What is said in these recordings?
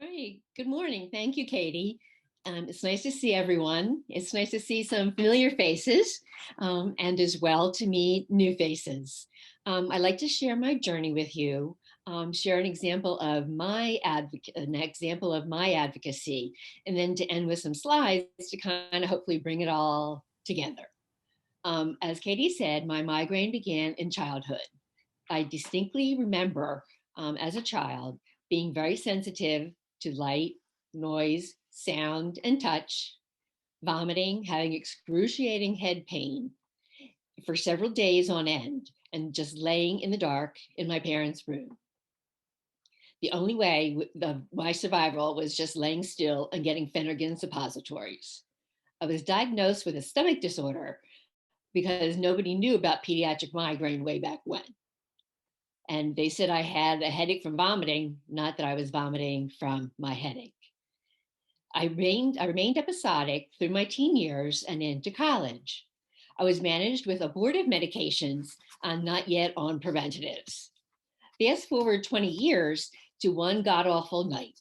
Hey, good morning. Thank you, Katie. It's nice to see everyone. It's nice to see some familiar faces and as well to meet new faces. I'd like to share my journey with you, share an example of my advocacy, and then to end with some slides to kind of hopefully bring it all together. As Katie said, my migraine began in childhood. I distinctly remember as a child being very sensitive to light, noise, sound, and touch, vomiting, having excruciating head pain for several days on end, and just laying in the dark in my parents' room. The only way of my survival was just laying still and getting Phenergan suppositories. I was diagnosed with a stomach disorder because nobody knew about pediatric migraine way back when. And they said I had a headache from vomiting, not that I was vomiting from my headache. I remained episodic through my teen years and into college. I was managed with abortive medications and not yet on preventatives. Fast forward 20 years to one god awful night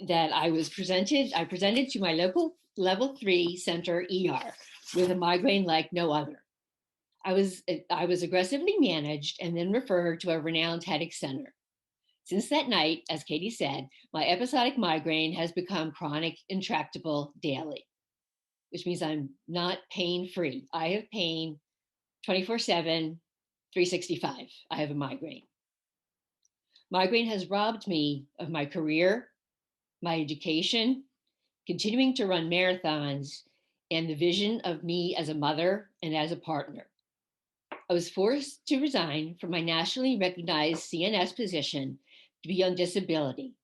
that I presented to my local level 3 center ER with a migraine like no other. I was aggressively managed and then referred to a renowned headache center. Since that night, as Katie said, my episodic migraine has become chronic, intractable daily, which means I'm not pain free. I have pain 24/7, 365. I have a migraine. Migraine has robbed me of my career, my education, continuing to run marathons, and the vision of me as a mother and as a partner. I was forced to resign from my nationally recognized CNS position to be on disability.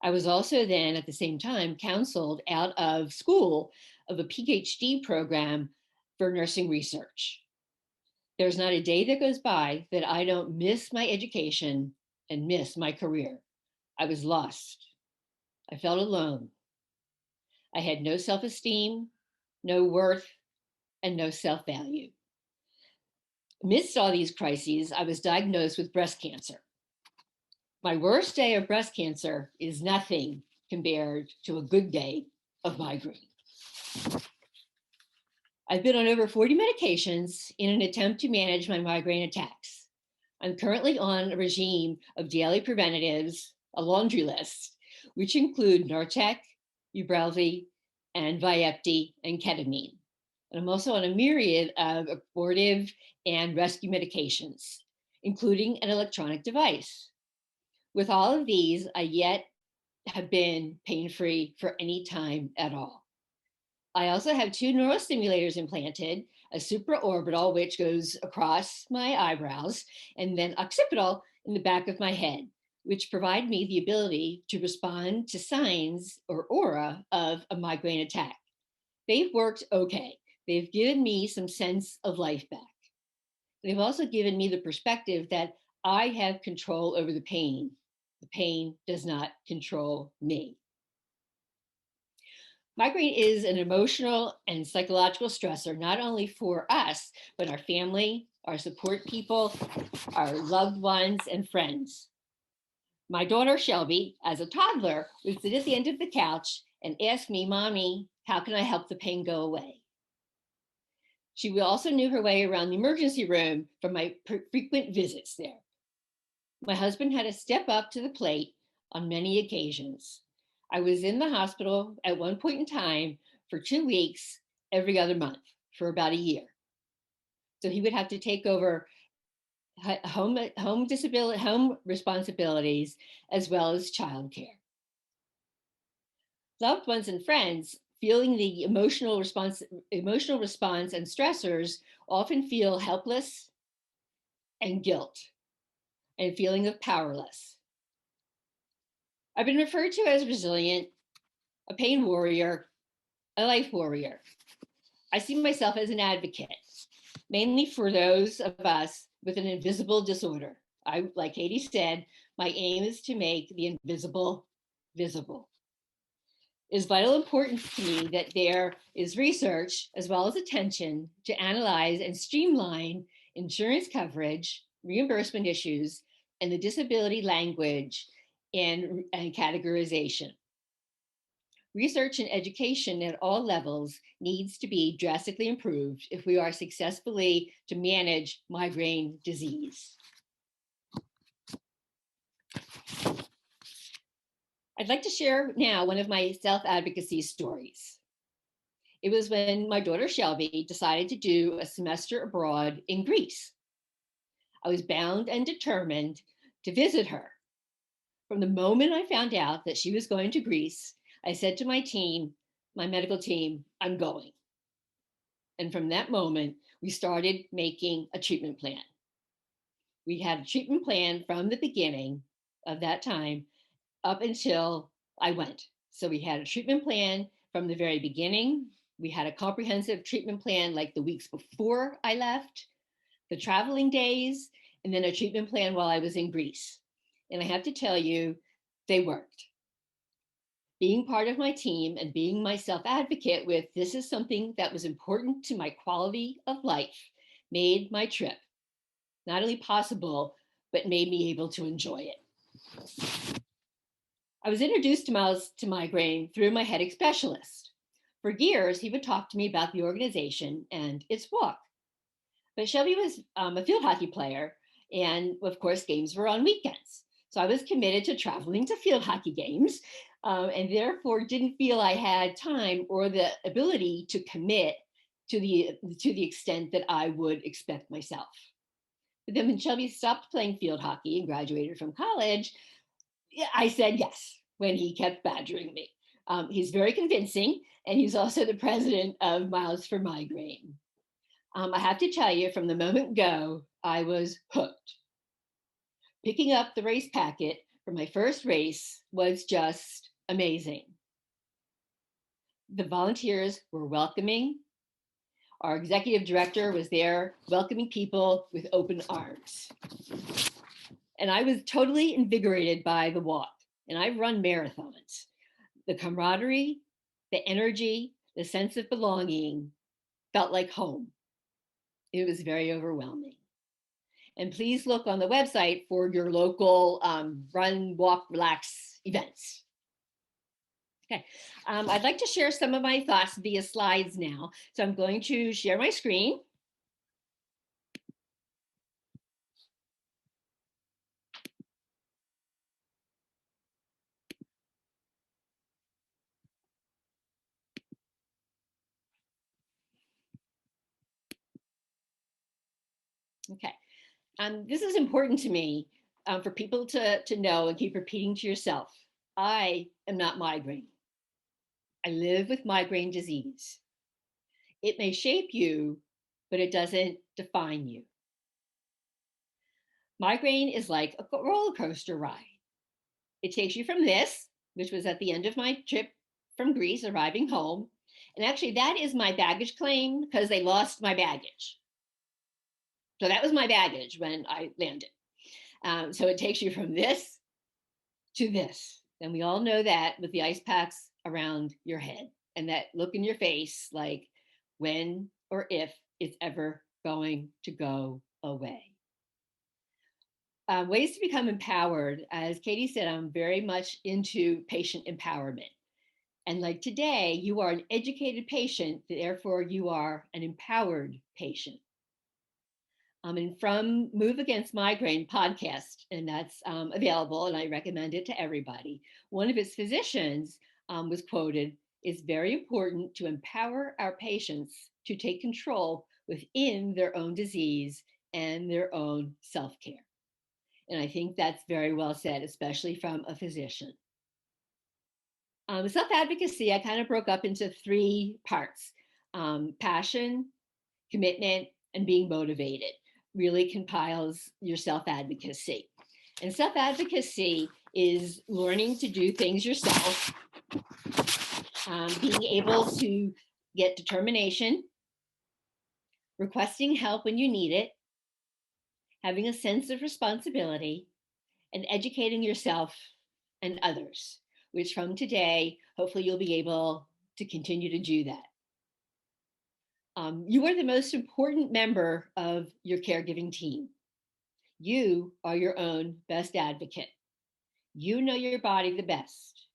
I was also then, at the same time, counseled out of school of a PhD program for nursing research. There's not a day that goes by that I don't miss my education and miss my career. I was lost. I felt alone. I had no self esteem, no worth, and no self value. Amidst all these crises, I was diagnosed with breast cancer. My worst day of breast cancer is nothing compared to a good day of migraine. I've been on over 40 medications in an attempt to manage my migraine attacks. I'm currently on a regime of daily preventatives, a laundry list, which include Nurtec, Ubrelvy, and Vyepti and ketamine. And I'm also on a myriad of abortive and rescue medications, including an electronic device. With all of these, I yet have been pain-free for any time at all. I also have two neurostimulators implanted, a supraorbital, which goes across my eyebrows, and then occipital in the back of my head, which provide me the ability to respond to signs or aura of a migraine attack. They've worked okay. They've given me some sense of life back. They've also given me the perspective that I have control over the pain. The pain does not control me. Migraine is an emotional and psychological stressor, not only for us, but our family, our support people, our loved ones, and friends. My daughter, Shelby, as a toddler, would sit at the end of the couch and ask me, Mommy, how can I help the pain go away? She also knew her way around the emergency room from my frequent visits there. My husband had to step up to the plate on many occasions. I was in the hospital at one point in time for 2 weeks every other month for about a year. So he would have to take over home responsibilities as well as childcare. Loved ones and friends feeling the emotional response and stressors often feel helpless and guilt and feeling of powerless. I've been referred to as resilient, a pain warrior, a life warrior. I see myself as an advocate, mainly for those of us with an invisible disorder. Like Katie said, my aim is to make the invisible visible. It is vital importance to me that there is research as well as attention to analyze and streamline insurance coverage, reimbursement issues, and the disability language and categorization. Research and education at all levels needs to be drastically improved if we are successfully to manage migraine disease. I'd like to share now one of my self-advocacy stories. It was when my daughter Shelby decided to do a semester abroad in Greece. I was bound and determined to visit her. From the moment I found out that she was going to Greece, I said to my team, my medical team, I'm going. And from that moment, we started making a treatment plan. We had a treatment plan from the beginning of that time up until I went. So we had a treatment plan from the very beginning. We had a comprehensive treatment plan like the weeks before I left, the traveling days, and then a treatment plan while I was in Greece. And I have to tell you, they worked. Being part of my team and being my self-advocate with this is something that was important to my quality of life made my trip not only possible, but made me able to enjoy it. I was introduced to migraine through my headache specialist. For years, he would talk to me about the organization and its walk. But Shelby was a field hockey player, and of course, games were on weekends. So I was committed to traveling to field hockey games, and therefore didn't feel I had time or the ability to commit to the extent that I would expect myself. But then when Shelby stopped playing field hockey and graduated from college, I said yes when he kept badgering me. He's very convincing, and he's also the president of Miles for Migraine. I have to tell you, from the moment go, I was hooked. Picking up the race packet for my first race was just amazing. The volunteers were welcoming. Our executive director was there welcoming people with open arms. And I was totally invigorated by the walk. And I've run marathons. The camaraderie, the energy, the sense of belonging felt like home. It was very overwhelming. And please look on the website for your local run, walk, relax events. Okay, I'd like to share some of my thoughts via slides now. So I'm going to share my screen. Okay, this is important to me for people to know and keep repeating to yourself. I am not migraine. I live with migraine disease. It may shape you, but it doesn't define you. Migraine is like a roller coaster ride. It takes you from this, which was at the end of my trip from Greece, arriving home. And actually, that is my baggage claim because they lost my baggage. So that was my baggage when I landed. So it takes you from this to this. And we all know that with the ice packs around your head and that look in your face like when or if it's ever going to go away. Ways to become empowered. As Katie said, I'm very much into patient empowerment. And like today, you are an educated patient, therefore you are an empowered patient. And from Move Against Migraine podcast, and that's available, and I recommend it to everybody. One of its physicians was quoted, "It's very important to empower our patients to take control within their own disease and their own self-care." And I think that's very well said, especially from a physician. Self-advocacy, I kind of broke up into three parts: passion, commitment, and being motivated. Really compiles your self-advocacy. And self-advocacy is learning to do things yourself, being able to get determination, requesting help when you need it, having a sense of responsibility, and educating yourself and others, which from today, hopefully you'll be able to continue to do that. You are the most important member of your caregiving team. You are your own best advocate. You know your body the best.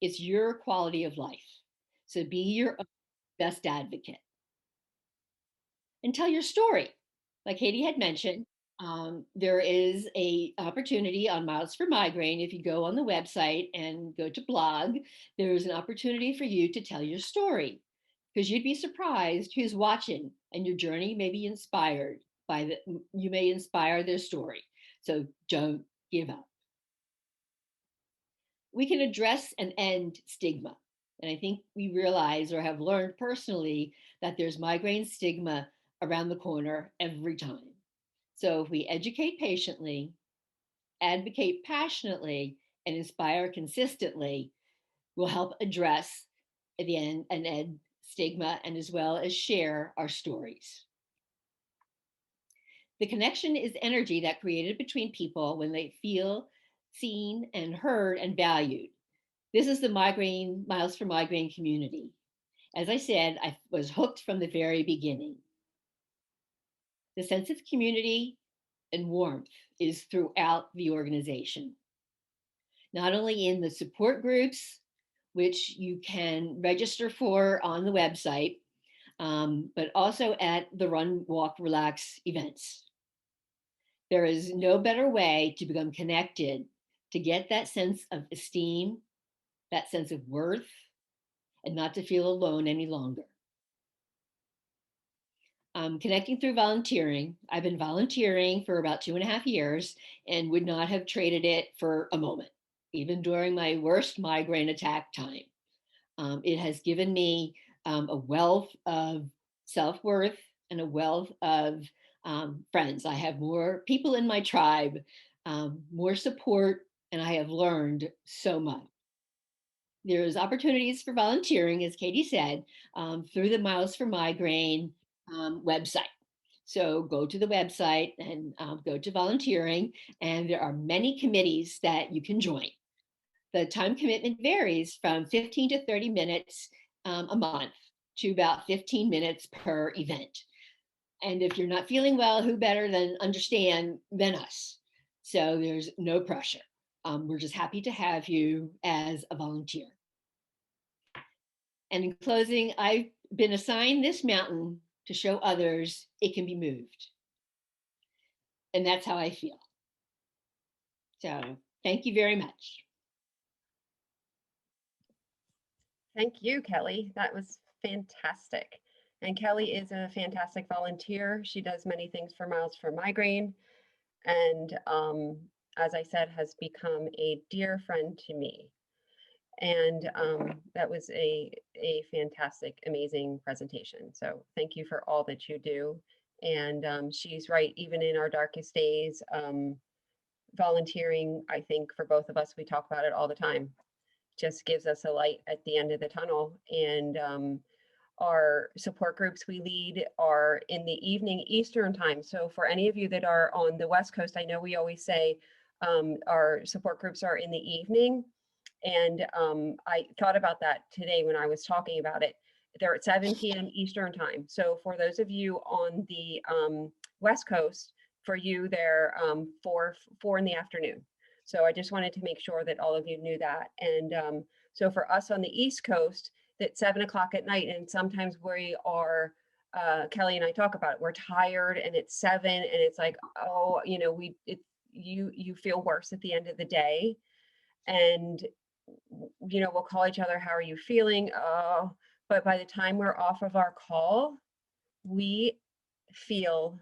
It's your quality of life. So be your own best advocate and tell your story. Like Katie had mentioned, there is a opportunity on Miles for Migraine. If you go on the website and go to blog, there's an opportunity for you to tell your story because you'd be surprised who's watching and your journey may be inspired by you may inspire their story. So don't give up. We can address and end stigma. And I think we realize or have learned personally that there's migraine stigma around the corner every time. So if we educate patiently, advocate passionately, and inspire consistently, we'll help address at the end and end stigma and as well as share our stories. The connection is energy that created between people when they feel seen and heard and valued. This is the migraine Miles for Migraine community. As I said, I was hooked from the very beginning. The sense of community and warmth is throughout the organization, not only in the support groups, which you can register for on the website, but also at the Run, Walk, Relax events. There is no better way to become connected, to get that sense of esteem, that sense of worth, and not to feel alone any longer. Connecting through volunteering. I've been volunteering for about 2.5 years and would not have traded it for a moment, even during my worst migraine attack time. It has given me a wealth of self-worth and a wealth of friends. I have more people in my tribe, more support, and I have learned so much. There's opportunities for volunteering, as Katie said, through the Miles for Migraine website. So go to the website and go to volunteering, and there are many committees that you can join. The time commitment varies from 15 to 30 minutes a month to about 15 minutes per event. And if you're not feeling well, who better than understand than us? So there's no pressure. We're just happy to have you as a volunteer. And in closing, I've been assigned this mountain to show others it can be moved. And that's how I feel. So thank you very much. Thank you, Kelly. That was fantastic. And Kelly is a fantastic volunteer. She does many things for Miles for Migraine. And as I said, has become a dear friend to me. And that was a fantastic, amazing presentation. So thank you for all that you do. And she's right, even in our darkest days, volunteering, I think for both of us, we talk about it all the time, just gives us a light at the end of the tunnel. And our support groups we lead are in the evening Eastern time. So for any of you that are on the West Coast, I know we always say our support groups are in the evening. And I thought about that today when I was talking about it. They're at 7 p.m. Eastern time. So for those of you on the West Coast, for you, they're 4 in the afternoon. So I just wanted to make sure that all of you knew that. And so for us on the East Coast, that's 7 o'clock at night. And sometimes we are, Kelly and I talk about it, we're tired and it's 7 and it's like, oh, you know, you feel worse at the end of the day. And you know, we'll call each other, how are you feeling? Oh, but by the time we're off of our call, we feel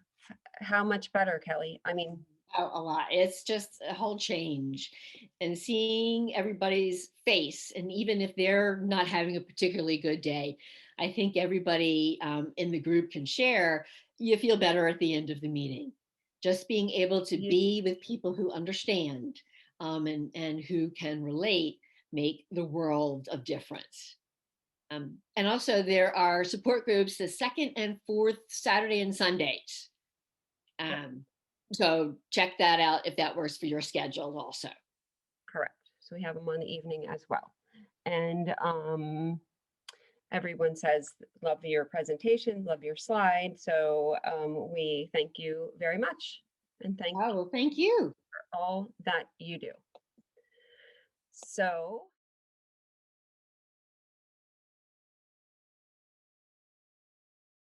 how much better, Kelly. I mean, A lot. It's just a whole change. And seeing everybody's face, and even if they're not having a particularly good day, I think everybody in the group can share, you feel better at the end of the meeting. Just being able to be with people who understand and who can relate make the world of difference. And also there are support groups the second and fourth Saturday and Sundays. So check that out if that works for your schedule also. Correct. So we have them on the evening as well. And everyone says, love your presentation, love your slide. So we thank you very much. And thank well, thank you for all that you do. So